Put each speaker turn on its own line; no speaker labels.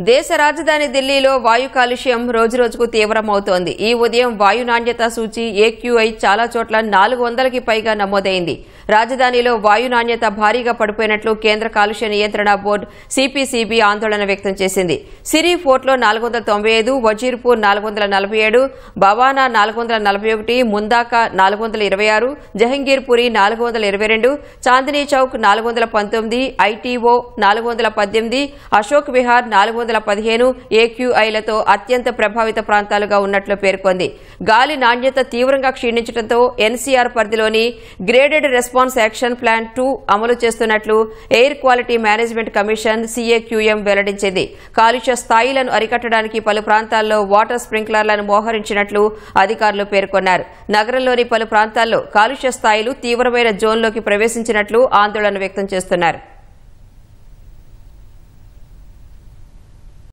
దేశ రాజధాని ఢిల్లీలో వాయు కాలుష్యం రోజురోజుకు తీవ్రమవుతోంది. ఈ ఉదయం వాయు నాణ్యత సూచి AQI చాలా చోట్ల 400కి పైగా నమోదైంది. రాజధానిలో వాయు నాణ్యత భారీగా పడిపోయినట్లు కేంద్ర కాలుష్య నియంత్రణ బోర్డు CPCB ఆందోళన వ్యక్తం చేసింది. సిరి ఫోర్ట్లో 495, వజీర్పూర్ 447, బవానా 441, ముందాకా 426, జహంగీర్పురి 422, చాందినీ చౌక్ 419, ITO 418, అశోక్ విహార్ 415 AQIలతో అత్యంత ప్రభావిత ప్రాంతాలుగా ఉన్నట్లు పేర్కొంది. గాలి నాణ్యత తీవ్రంగా క్షీణించడంతో NCR పరిధిలోని గ్రేడెడ్ రెస్పాన్స్ యాక్షన్ ప్లాన్ 2 అమలు చేస్తున్నట్లు air quality management commission CAQM వెల్లడించింది. కాలుష్య స్థాయిలను అరికట్టడానికి పలు ప్రాంతాల్లో వాటర్ స్ప్రింక్లర్లను మోహరించినట్లు అధికారులు పేర్కొన్నారు. నగరంలోని పలు ప్రాంతాల్లో కాలుష్య స్థాయిలు తీవ్రమైన జోన్లోకి ప్రవేశించినట్లు ఆందోళన వ్యక్తం చేస్తున్నారు.